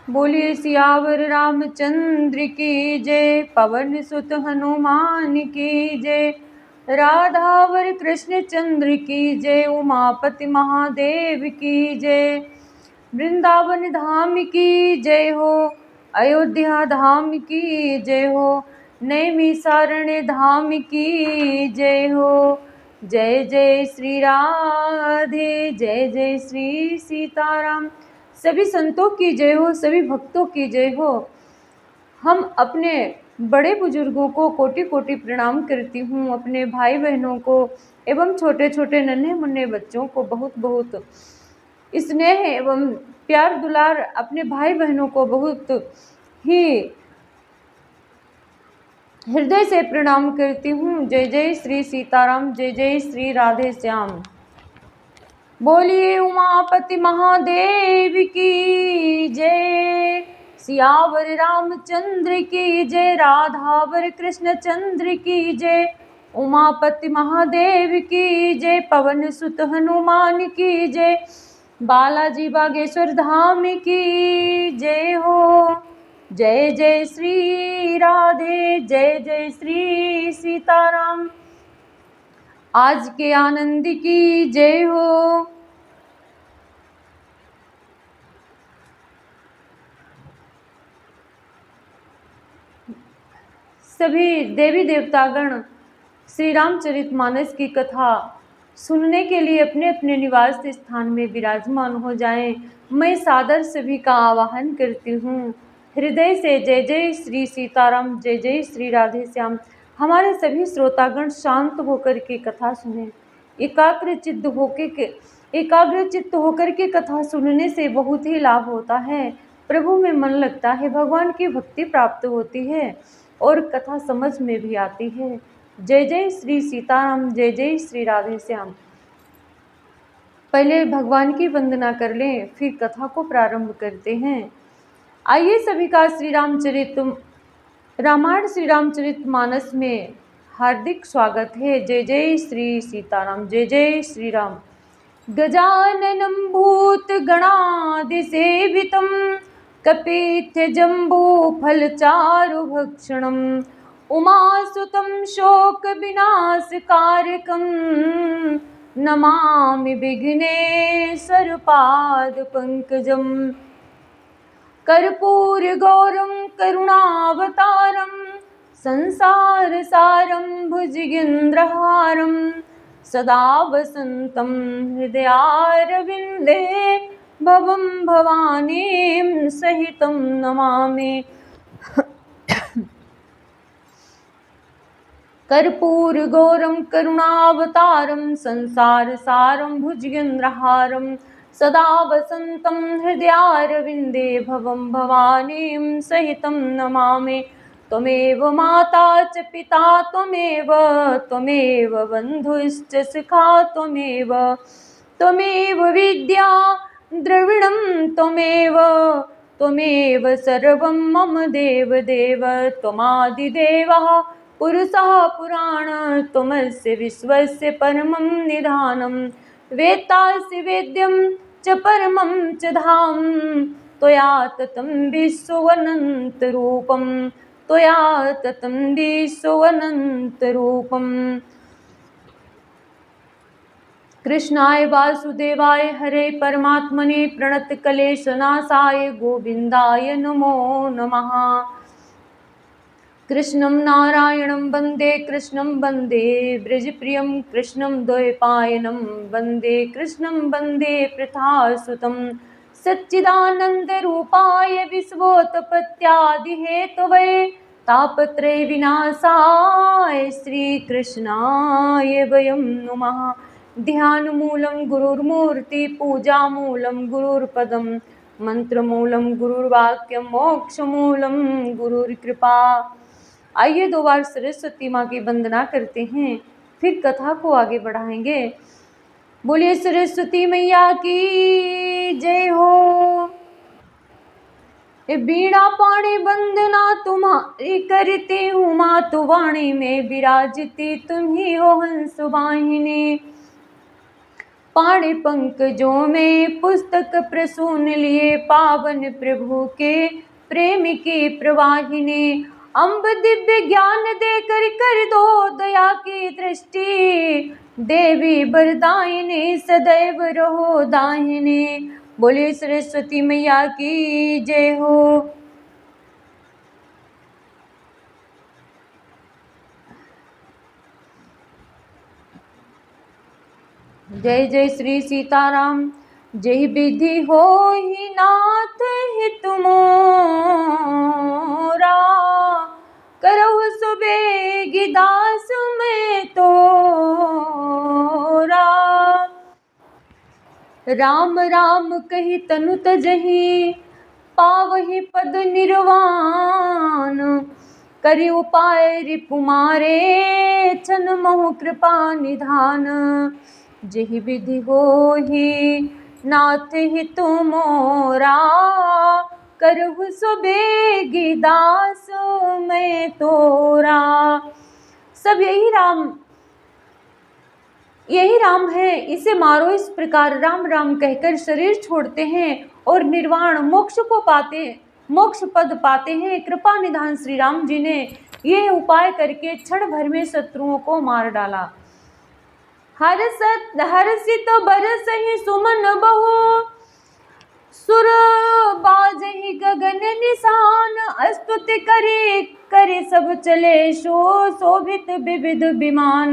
बोलिए सियावर रामचंद्र की जय, पवन सुत हनुमान की जय, राधावर कृष्ण चंद्र की जय, उमापति महादेव की जय। वृंदावन धाम की जय हो, अयोध्या धाम की जय हो, नैमिषारण्य धाम की जय हो। जय जय श्री राधे, जय जय श्री सीताराम। सभी संतों की जय हो, सभी भक्तों की जय हो। हम अपने बड़े बुजुर्गों को कोटि कोटि प्रणाम करती हूँ, अपने भाई बहनों को एवं छोटे छोटे नन्हे मुन्ने बच्चों को बहुत बहुत स्नेह एवं प्यार दुलार अपने भाई बहनों को बहुत ही हृदय से प्रणाम करती हूँ। जय जय श्री सीताराम, जय जय श्री राधे श्याम। बोलिए उमापति महादेव की जय, सियावर रामचंद्र की जय, राधावर कृष्ण चंद्र की जय, उमापति महादेव की जय, पवन सुत हनुमान की जय, बालाजी बागेश्वर धाम की जय हो। जय जय श्री राधे, जय जय श्री सीताराम। आज के आनंद की जय हो। सभी देवी देवतागण श्री रामचरितमानस की कथा सुनने के लिए अपने अपने निवास स्थान में विराजमान हो जाएं। मैं सादर सभी का आवाहन करती हूँ हृदय से। जय जय श्री सीताराम, जय जय श्री राधे श्याम। हमारे सभी श्रोतागण शांत होकर के कथा सुने, एकाग्र चित्त होकर के कथा सुनने से बहुत ही लाभ होता है। प्रभु में मन लगता है, भगवान की भक्ति प्राप्त होती है और कथा समझ में भी आती है। जय जय श्री सीताराम, जय जय श्री राधे श्याम। पहले भगवान की वंदना कर लें, फिर कथा को प्रारंभ करते हैं। आइए सभी का रामायण श्री रामचरितमानस में हार्दिक स्वागत है। जय जय श्री सीताराम, जय जय श्री राम। गजाननं भूतगणादिसेवितं कपित्थजम्बूफलचारुभक्षणं उमासुतं शोकविनाशकारकं नमामि विघ्नेश्वरपादपङ्कजं। कर्पूरगौरं करुणावतारं संसारसारं भुजगेन्द्रहारं सदा वसन्तं हृदयारविन्दे भवं भवानीं सहितं नमामि। कर्पूरगौरं करुणावतारं संसारसारं भुजगेन्द्रहारं सदा वसन्तं हृदयारविन्दे भवं भवानीं सहितं नमामि। त्वमेव माता च पिता त्वमेव बन्धुश्च सखा त्वमेव विद्या द्रविणं त्वमेव सर्वं मम देवदेव। त्वमादिदेवः पुरुषः पुराण त्वमस्य विश्वस्य परमं निधानं। वेत्तासि वेद्यं च परमं च धाम त्वया ततं विश्वमनन्तरूपं, त्वया ततं विश्वमनन्तरूपम्। कृष्णाय वासुदेवाय हरे परमात्मने प्रणतक्लेशनाशाय गोविन्दाय नमो नमः। कृष्णं नारायणं वन्दे, कृष्णं वन्दे ब्रजप्रियं, कृष्णं द्वैपायनं वन्दे, कृष्णं वन्दे पृथासुतं। सच्चिदानन्दरूपाय विश्वोत्पत्त्यादिहेतवे तापत्रय विनाशाय श्रीकृष्णाय वयं नुमः। ध्यानमूलं गुरुर्मूर्ति, पूजामूलं गुरुर्पदं, मंत्रमूलं गुरुर्वाक्यं, मोक्षमूलं गुरुर्कृपा। आइए दो बार सरस्वती माँ की वंदना करते हैं, फिर कथा को आगे बढ़ाएंगे। बोलिए सरस्वती मैया की जय हो। बीणा पाणी वंदना तुम्हारी करती हूँ, मातु वाणी में विराजती तुम ही हो हंस वाहिनी। पाणि पंकजों में पुस्तक प्रसून लिए, पावन प्रभु के प्रेम की प्रवाहिनी। अम्ब दिव्य ज्ञान देकर कर दो दया की दृष्टि, देवी वरदायिनी सदैव रहो दाहिनी। बोले सरस्वती मैया की जय हो। जय जय श्री सीताराम। जय विधि हो ही नाथ हित मोरा, करहु सुबेगी दास में तोरा। राम राम कही तनु तजहि, पावहि पद निर्वाण। करि उपाय रिपु मारे, छन महु कृपा निधान। जहि विधि होहि नाथ हित मोरा, करहु सुबेगी दास मैं तोरा। सब यही राम है, इसे मारो। इस प्रकार राम राम कहकर शरीर छोड़ते हैं और निर्वाण मोक्ष पद पाते हैं। कृपा निधान श्री राम जी ने यह उपाय करके क्षण भर में शत्रुओं को मार डाला। हर्षित बरसहि सुमन बहु, सुर बाजहि गगन निशान। स्तुति करे सब चले, शोभित विविध विमान।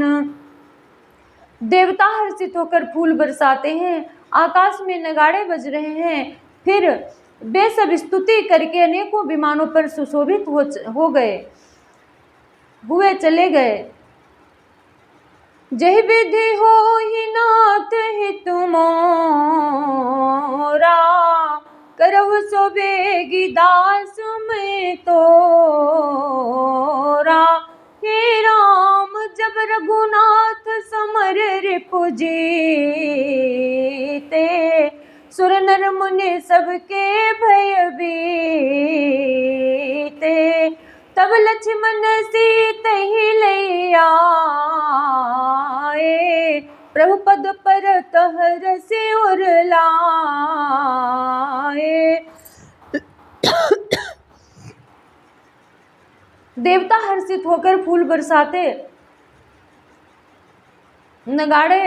देवता हर्षित होकर फूल बरसाते हैं, आकाश में नगाड़े बज रहे हैं। फिर वे सब स्तुति करके अनेकों विमानों पर सुशोभित हुए चले गए। जय विधि होहि नाथ हित मोरा, करहु सुबेगी दास मैं तोरा। हे राम जब रघुनाथ समर रिपु जीते, सुर नर मुनि सबके भय बीते। तब लक्ष्मण सीतहि लइ आए, प्रभु पद पर तहर से उर लाए। देवता हर्षित होकर फूल बरसाते, नगाड़े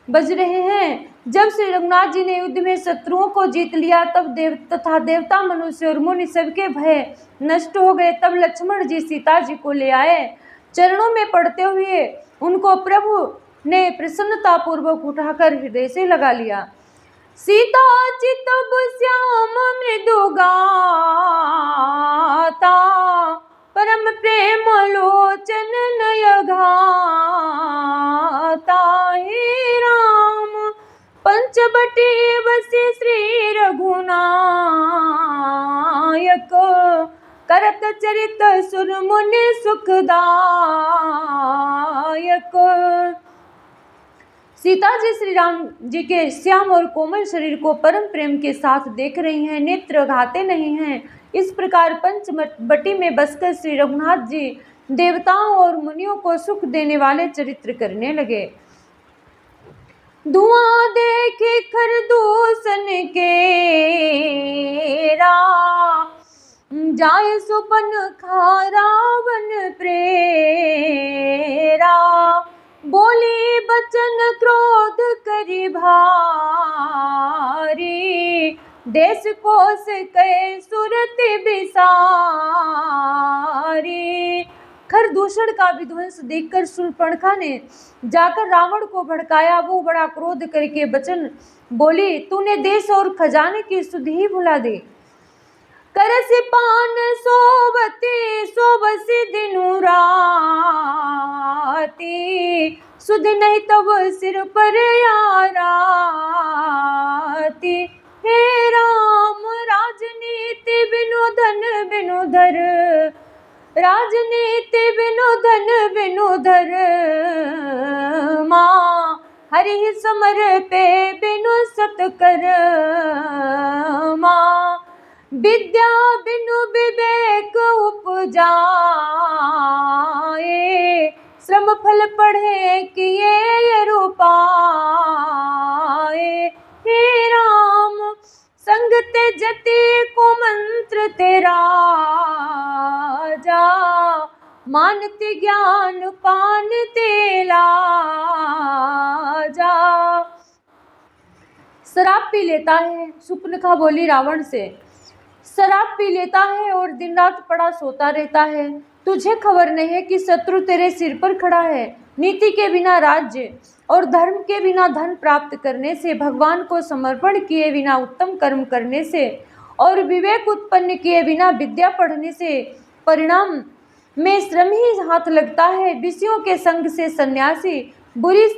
बज रहे हैं। जब श्री रघुनाथ जी ने युद्ध में शत्रुओं को जीत लिया, तब देवता मनुष्य और मुनि सबके भय नष्ट हो गए। तब लक्ष्मण जी सीता जी को ले आए। चरणों में पड़ते हुए उनको प्रभु ने प्रसन्नता पूर्वक उठाकर हृदय से लगा लिया। सीता जी तब श्याम मृदु गाता, परम प्रेम लोचन नय घाता। हे राम पंचवटी बसी श्री रघुनायक, करत चरित सुर मुनि सुखदायक। सीता जी श्री राम जी के श्याम और कोमल शरीर को परम प्रेम के साथ देख रही हैं, नेत्र घाते नहीं हैं। इस प्रकार पंचवटी में बसकर श्री रघुनाथ जी देवताओं और मुनियों को सुख देने वाले चरित्र करने लगे। धुआं देखे खरदूषण केरा, जाय सुपन खा रावण प्रेरा। बोली बचन क्रोध करि भारी, देश कोस कै सुरति बिसारी। खरदूषण का विध्वंस देखकर शूर्पणखा ने जाकर रावण को भड़काया। वो बड़ा क्रोध करके वचन बोली, तूने देश और खजाने की सुध ही भुला दी। करसि पान सोबसी दिनु राती, सुध नहीं तब सिर पर याराती। हे राम राजनीति बिनु धन बिनु धर, राजनीति बिनु धन बिनु धर। माँ हरि समर पे बिनु सतकर। माँ विद्या बिनु विवेक उपजाए, श्रम फल पढ़े किए ये रूपाए। हे राम संग त्यजति को मंत्र तेरा जा, मानते ज्ञान पान तेला जा। शराब पी लेता है, सुपनखा बोली रावण से। शराब पी लेता है और दिन रात पड़ा सोता रहता है। तुझे खबर नहीं है कि शत्रु तेरे सिर पर खड़ा है। नीति के बिना राज्य और धर्म के बिना धन प्राप्त करने से, भगवान को समर्पण किए बिना उत्तम कर्म करने से और विवेक उत्पन्न किए बिना विद्या पढ़ने से परिणाम में श्रम ही हाथ लगता है। विषयों के संग से सन्यासी, बुरी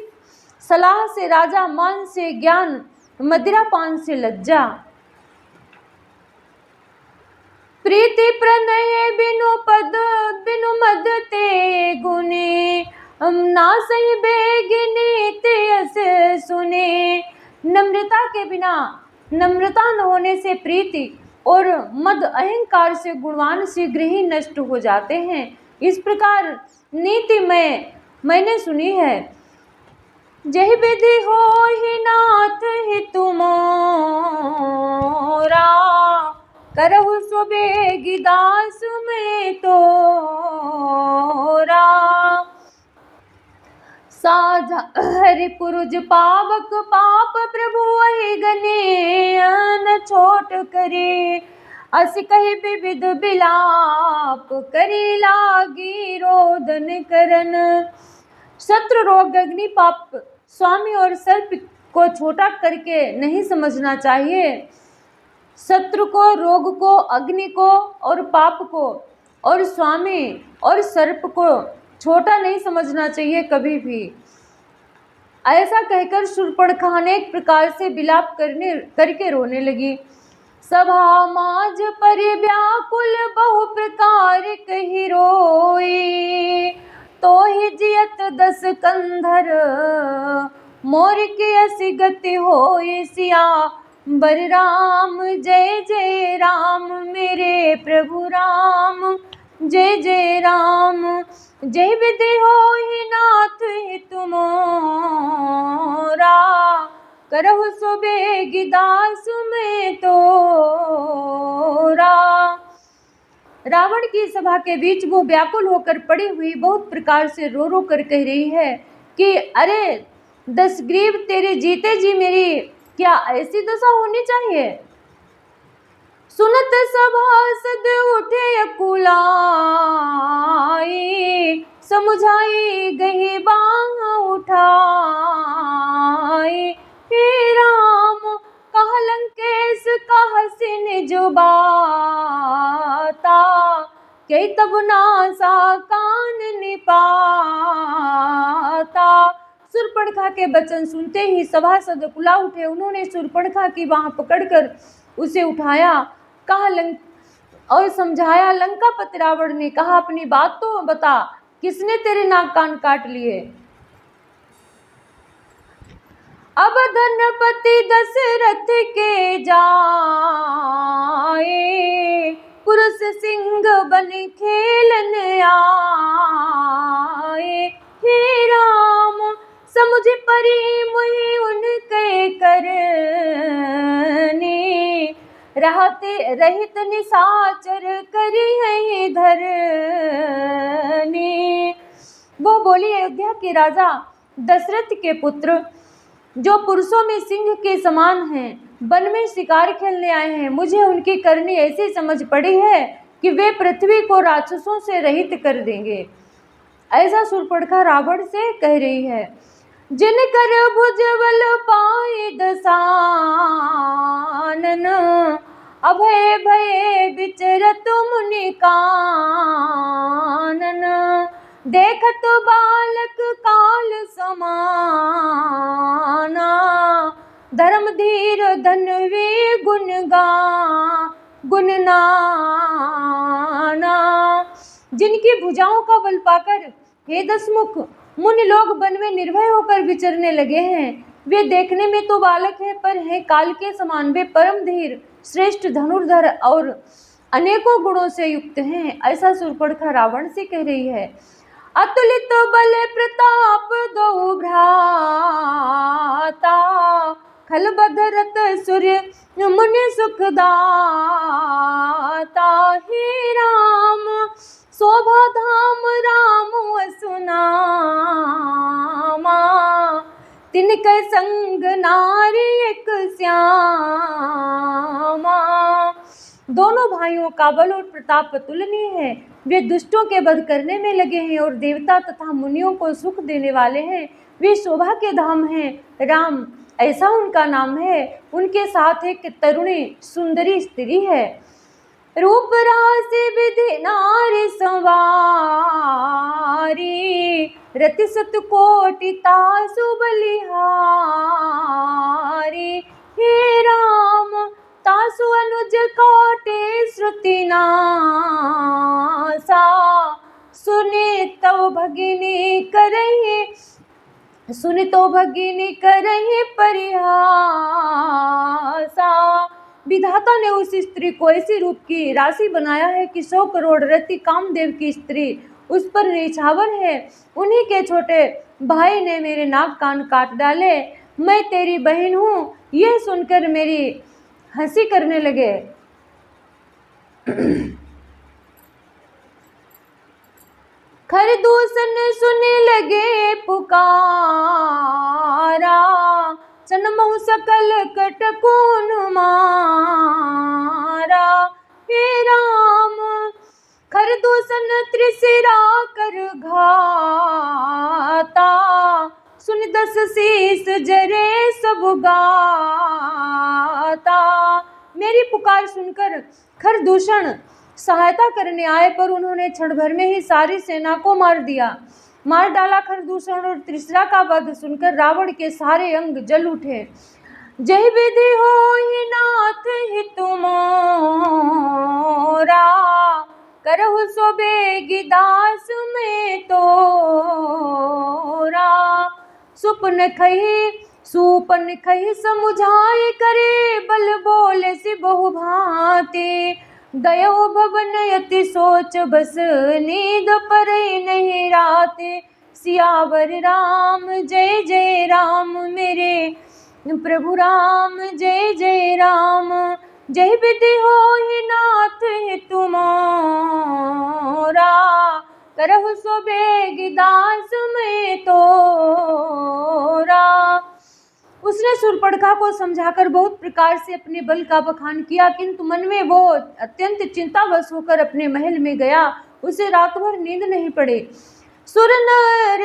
सलाह से राजा, मान से ज्ञान, मदिरा पान से लज्जा। प्रीति प्रणय बिनु पद बिनु मद ते गुने, ना सही बेगिनी ते अस सुने। नम्रता के बिना, नम्रता न होने से प्रीति और मद अहंकार से गुणवान शीघ्र ही नष्ट हो जाते हैं। इस प्रकार नीति मैंने सुनी है। जहि विधि होहि नाथ हितु मोरा, करहु सो बेगी दास में तोरा। साझा हरि पुरुज पावक पाप, प्रभु वही गने न छोट करे। अस कहि विविध बिलाप, करी लागी रोदन करन। शत्रु, रोग, अग्नि, पाप, स्वामी और सर्प को छोटा करके नहीं समझना चाहिए। शत्रु को, रोग को, अग्नि को और पाप को और स्वामी और सर्प को छोटा नहीं समझना चाहिए कभी भी। ऐसा कहकर शूर्पणखा अनेक प्रकार से विलाप करके रोने लगी। सभा माज पर व्याकुल बहु प्रकार कहि रोई, तो ही जियत 10 कंधर मोर के असी गति होई। सिया बर राम जय जय राम, मेरे प्रभु राम जय जय राम। जय विधि होहि नाथ हितु मोरा, करहु सो बेगी दास में तोरा। रावण की सभा के बीच वो व्याकुल होकर पड़ी हुई बहुत प्रकार से रो रो कर कह रही है कि अरे दशग्रीव, तेरे जीते जी मेरी क्या ऐसी दशा होनी चाहिए। सुनत सभासद उठे अकुलाई, समुझाई गही बांह उठाई। हे राम कहा लंकेश कहा सिन जुबाता, के तब नासा कान निपाता। शूर्पणखा के वचन सुनते ही सभासद कुला उठे। उन्होंने शूर्पणखा की बांह पकड़कर उसे उठाया, कहा और समझाया। लंकापति रावण ने कहा अपनी बात तो बता, किसने तेरे नाक कान काट लिए। अब धनपति दशरथ के जाए, पुरुष सिंह बन खेलन आए। हे राम समुझ परी मुहि उनके करने, रहते रहित निशाचर करी है धरने। वो बोली, अयोध्या के राजा दशरथ के पुत्र जो पुरुषों में सिंह के समान हैं, वन में शिकार खेलने आए हैं। मुझे उनकी करनी ऐसी समझ पड़ी है कि वे पृथ्वी को राक्षसों से रहित कर देंगे। ऐसा शूर्पणखा रावण से कह रही है। जिन कर भुजबल पाए दसानन, अभय भय विचरत मुनि कानन। देखत बालक काल समाना, धर्म धीर धनवी गुण नाना। जिनकी भुजाओं का बल पाकर हे दशमुख मुनि लोग वन में निर्भय होकर विचरने लगे हैं। वे देखने में तो बालक है, पर है काल के समान। वे परम धीर, श्रेष्ठ धनुर्धर और अनेकों गुणों से युक्त हैं। ऐसा शूर्पणखा रावण से कह रही है। अतुलित बल प्रताप दो भ्राता, खल बधरत सूर्य मुनि सुखदाता। हे राम शोभा धाम राम असुनामा, तिनके संग नारी एक श्यामा। दोनों भाइयों का बल और प्रताप अतुलनीय है। वे दुष्टों के वध करने में लगे हैं और देवता तथा मुनियों को सुख देने वाले हैं। वे शोभा के धाम हैं। राम ऐसा उनका नाम है। उनके साथ एक तरुणी सुंदरी स्त्री है। रूप राशि विधि नारी संवारी, रति सत कोटि तासु बलिहारी। हे राम तासु अनुज काटे श्रुति नासा, सुने तव भगिनी करहि परिहासा। विधाता ने उस स्त्री को ऐसी रूप की राशि बनाया है कि 100 करोड़ रति कामदेव की स्त्री उस पर निछावर है। उन्हीं के छोटे भाई ने मेरे नाक कान काट डाले। मैं तेरी बहन हूँ, यह सुनकर मेरी हंसी करने लगे। खरदूषण सुने लगे पुकारा, सनमहु सकल कटकोन मारा। हे राम खरदूषण त्रिशिरा कर घाता, सुन 10 शीस जरे सब गाता। मेरी पुकार सुनकर खरदूषण सहायता करने आए, पर उन्होंने क्षण भर में ही सारी सेना को मार डाला। खरदूषण और त्रिशिरा का वध सुनकर रावण के सारे अंग जल उठे। जय विधि होहि नाथ हितु मोरा, करहु सो बेगी दास में तोरा। सुपन खही समुझाए करे, बल बोले सि बहु भांति। गयो भवन यति सोच बस, नींद परै नहीं राते। सियावर राम जय जय राम, मेरे प्रभु राम जय जय राम। जय विधि होहि नाथ हितु मोरा, करहु सो बेगी दास में तोरा। उसने शूर्पणखा को समझाकर बहुत प्रकार से अपने बल का बखान किया, किंतु मन में वो अत्यंत चिंतावश होकर अपने महल में गया। उसे रात भर नींद नहीं पड़ी। सुर नर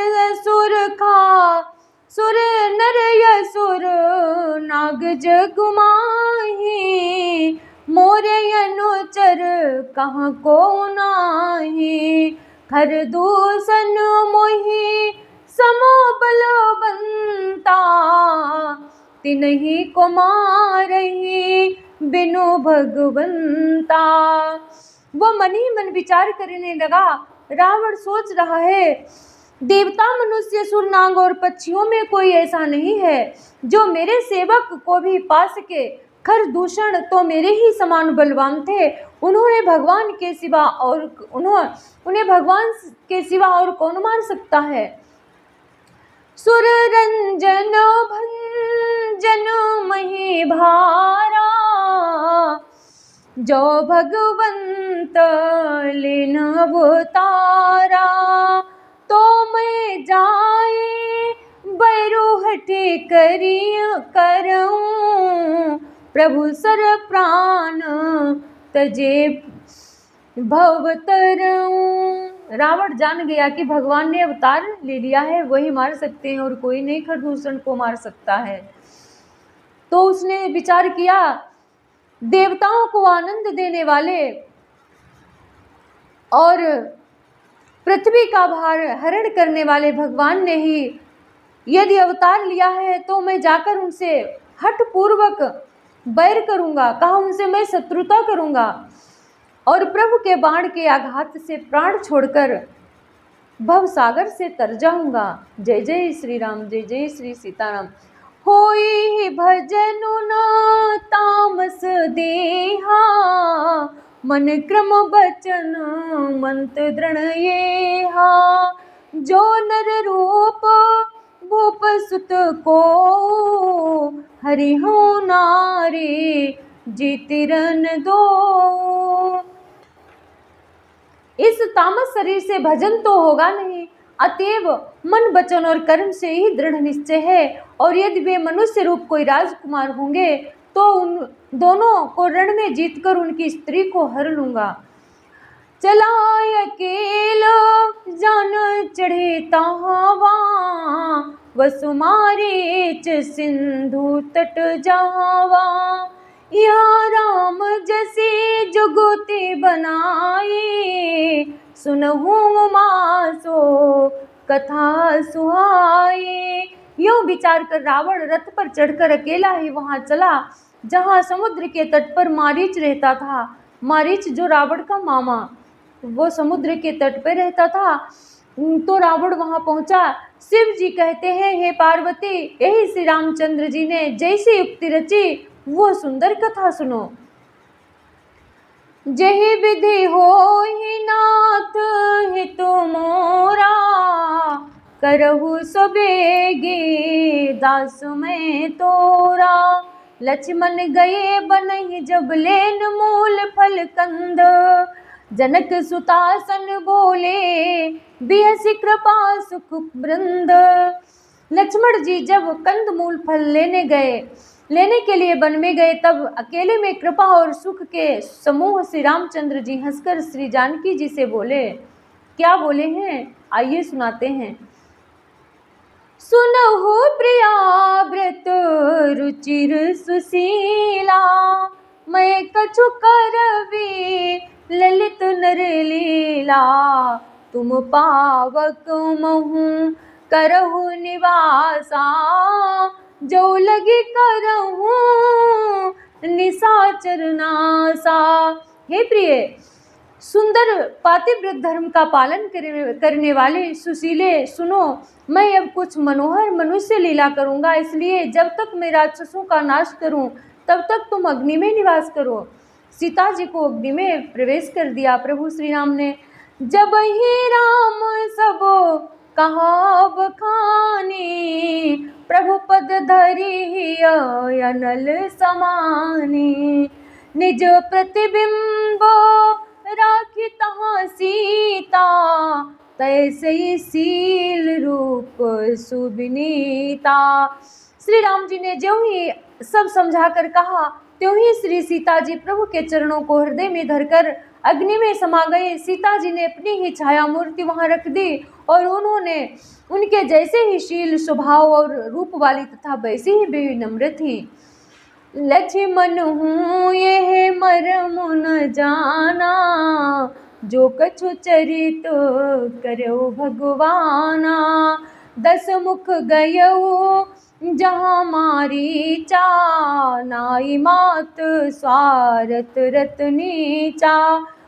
असुर नाग जग माही, मोरे अनुचर कहाँ को नाही। खरदूषण मोहि समो बलवंता, तिन्ही को मारही बिनु भगवंता। वो मन ही मन विचार करने लगा। रावण सोच रहा है, देवता मनुष्य सुर नाग और पक्षियों में कोई ऐसा नहीं है जो मेरे सेवक को भी पा सके। खरदूषण तो मेरे ही समान बलवान थे। उन्हें भगवान के सिवा और कौन मार सकता है। सुर रंजन भंजन मही भारा, जो भगवंत लेन अवतारा। तो मैं जाए बैरोहटे करऊं, प्रभु सर प्राण तजे भवतरऊं। रावण जान गया कि भगवान ने अवतार ले लिया है, वही मार सकते हैं और कोई नहीं खरदूषण को मार सकता है। तो उसने विचार किया, देवताओं को आनंद देने वाले और पृथ्वी का भार हरण करने वाले भगवान ने ही यदि अवतार लिया है, तो मैं जाकर उनसे हठपूर्वक बैर करूंगा। कहा, उनसे मैं शत्रुता करूंगा और प्रभु के बाण के आघात से प्राण छोड़कर भव सागर से तर जाऊंगा। जय जय श्री राम, जय जय श्री सीताराम। होई भजन न तामस देहा, मन क्रम बचन मंत्र दृढ़ येहा। जो नर रूप भूप सुत को, हरि हो नारी जीतिरन दो। इस तामस शरीर से भजन तो होगा नहीं, अतएव मन वचन और कर्म से ही दृढ़ निश्चय है। और यदि वे मनुष्य रूप कोई राजकुमार होंगे तो उन दोनों को रण में जीतकर उनकी स्त्री को हर लूंगा। चला अकेला जान चढ़े तावा, वसुमारीच सिंधु तट जावा। या राम जैसी जुगुती बनाई, सुनहु मासो कथा सुहाई। यूं विचार कर रावण रथ पर चढ़कर अकेला ही वहां चला जहां समुद्र के तट पर मारीच रहता था। मारीच जो रावण का मामा, वो समुद्र के तट पर रहता था। तो रावण वहां पहुंचा। शिव जी कहते हैं, हे पार्वती, यही श्री रामचंद्र जी ने जैसी युक्ति रची वो सुंदर कथा सुनो। जही विधि होहि नाथ हित मोरा, करहु सबेगे दास में तोरा। लक्ष्मण गए बनहि जब लेन मूल फल कंद, जनक सुतासन बोले बिहसि कृपा सुख वृंद। लक्ष्मण जी जब कंद मूल फल लेने के लिए वन में गए, तब अकेले में कृपा और सुख के समूह श्री रामचंद्र जी हंसकर श्री जानकी जी से बोले। क्या बोले हैं आइए सुनाते हैं। सुनहु प्रिया व्रत रुचिर सुशीला, मैं कछु करवी ललित नर लीला। तुम पावक महु करहु निवासा, जो लगी करहु निशाचर नासा। हे प्रिय, सुंदर पातिव्रत धर्म का पालन करने वाले सुशीले, सुनो, मैं अब कुछ मनोहर मनुष्य लीला करूंगा, इसलिए जब तक मैं राक्षसों का नाश करूं तब तक तुम अग्नि में निवास करो। सीता जी को अग्नि में प्रवेश कर दिया प्रभु श्री राम ने। जब ही राम सब कहा बखानी, प्रभु पद धरि अनल समानी। निज प्रतिबिंब राखी तहाँ सीता, तैसे शील रूप सुविनीता। श्री राम जी ने ज्यों ही सब समझाकर कहा, त्यों ही श्री सीता जी प्रभु के चरणों को हृदय में धरकर अग्नि में समा गए। सीता जी ने अपनी ही छाया मूर्ति वहां रख दी और उन्होंने उनके जैसे ही शील स्वभाव और रूप वाली तथा वैसी ही विनम्र थी। लक्ष्मण हूँ यह मरम न जाना, जो कछु चरित करो भगवाना। 10 मुख गयऊ जहाँ मारीचा, नाई मात स्वारथ रत नीचा।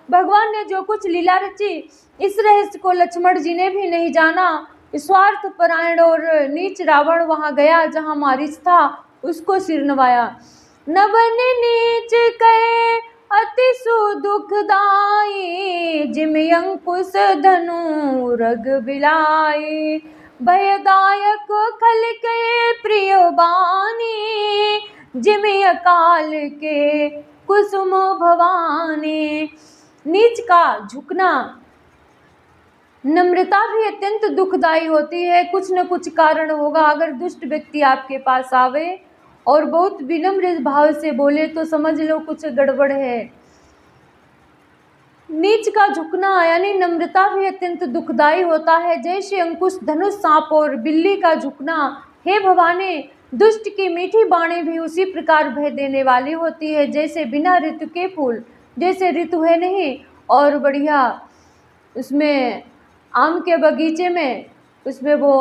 भगवान ने जो कुछ लीला रची, इस रहस्य को लक्ष्मण जी ने भी नहीं जाना। स्वार्थ परायण और नीच रावण वहां गया जहां मारीच था, उसको सिर नवाया। नवन नीच कहे अति सुदुखदाई, जिम अंकुश धनु रग बिलाई। भयदायक खल के प्रिय बानी, जिम अकाल के कुसुम भवानी। नीच का झुकना, नम्रता भी अत्यंत दुखदायी होती है। कुछ न कुछ कारण होगा। अगर दुष्ट व्यक्ति आपके पास आवे और बहुत विनम्र भाव से बोले तो समझ लो कुछ गड़बड़ है। नीच का झुकना यानी नम्रता भी अत्यंत दुखदायी होता है, जैसे अंकुश धनुष सांप और बिल्ली का झुकना। हे भवानी, दुष्ट की मीठी बाणी भी उसी प्रकार भय देने वाली होती है जैसे बिना ऋतु के फूल। जैसे ऋतु है नहीं और बढ़िया उसमें आम के बगीचे में उसमें वो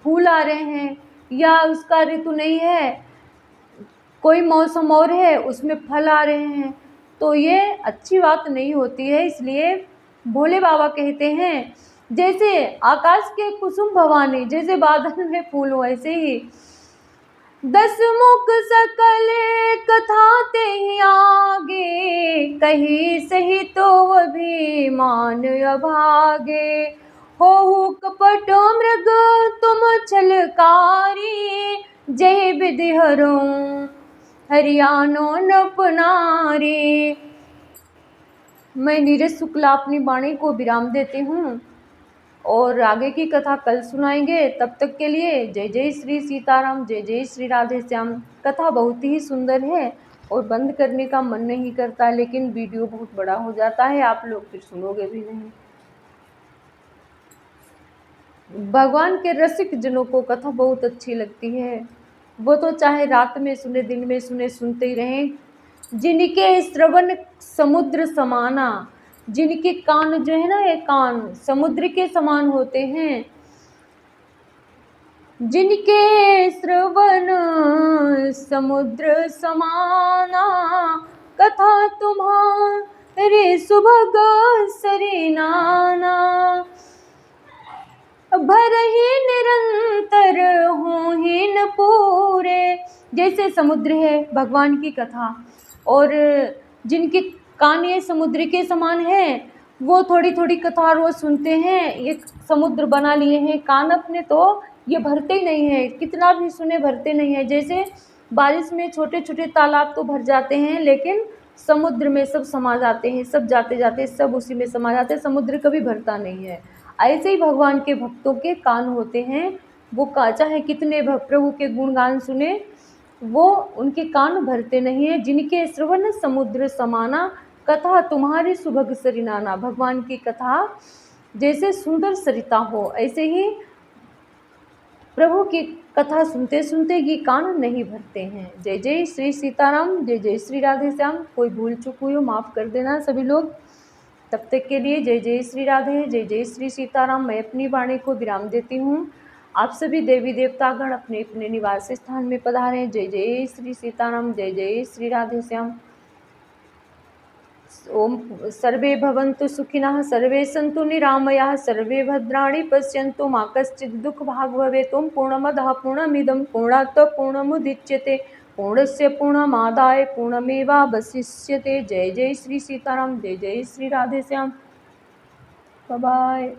फूल आ रहे हैं, या उसका ऋतु नहीं है, कोई मौसम और है, उसमें फल आ रहे हैं, तो ये अच्छी बात नहीं होती है। इसलिए भोले बाबा कहते हैं, जैसे आकाश के कुसुम भवानी, जैसे बादल में फूल हो वैसे ही। 10 मुख सकल कथा ते ही आगे, कही सही तो अभिमान अभागे। हो कपट मृग तुम छलकारी, जय विधि हरो हरियाणो नपनारे। मैं नीरज शुक्ला अपनी वाणी को विराम देती हूँ और आगे की कथा कल सुनाएंगे। तब तक के लिए जय जय श्री सीताराम, जय जय श्री राधे श्याम। कथा बहुत ही सुंदर है और बंद करने का मन नहीं करता, लेकिन वीडियो बहुत बड़ा हो जाता है, आप लोग फिर सुनोगे भी नहीं। भगवान के रसिक जनों को कथा बहुत अच्छी लगती है, वो तो चाहे रात में सुने दिन में सुने सुनते ही रहें। जिनके श्रवण समुद्र समाना, जिनके कान जो है ना, ये कान समुद्र के समान होते हैं। जिनके श्रवण समुद्र समाना, कथा तुम्हारे सुभग सरिनाना। भरहि निरंतर होहिन पूरे। जैसे समुद्र है भगवान की कथा, और जिनके कान ये समुद्र के समान है, वो थोड़ी थोड़ी कथा रोज सुनते हैं। एक समुद्र बना लिए हैं कान अपने, तो ये भरते ही नहीं है, कितना भी सुने भरते नहीं है। जैसे बारिश में छोटे छोटे तालाब तो भर जाते हैं, लेकिन समुद्र में सब समा जाते हैं, सब जाते जाते सब उसी में समा जाते हैं, समुद्र कभी भरता नहीं है। ऐसे ही भगवान के भक्तों के कान होते हैं, वो चाहे कितने प्रभु के गुणगान सुने, वो उनके कान भरते नहीं है। जिनके श्रवण समुद्र समाना, कथा तुम्हारी सुभग सरिनाना। भगवान की कथा जैसे सुंदर सरिता हो, ऐसे ही प्रभु की कथा सुनते सुनते ये कान नहीं भरते हैं। जय जय श्री सीताराम, जय जय श्री राधे श्याम। कोई भूल चूक हुई हो माफ़ कर देना सभी लोग। तब तक के लिए जय जय श्री राधे, जय जय श्री सीताराम। मैं अपनी वाणी को विराम देती हूँ। आप सभी देवी देवतागण अपने अपने निवास स्थान में पधारें। जय जय श्री सीताराम, जय जय श्री राधे श्याम। ओम सर्वे भवन्तु सुखिनः, सर्वे सन्तु निरामयाः, सर्वे भद्राणि पश्यन्तु मा कश्चित् दुःखभाग् भवेत्। ओम पूर्णमदः पूर्णमिदं पूर्णात् पूर्णमुदच्यते, पूर्णस्य पूर्णमादाय पूर्णमेवावशिष्यते। जय जय श्री सीताराम, जय जय श्री राधे श्याम। Bye bye.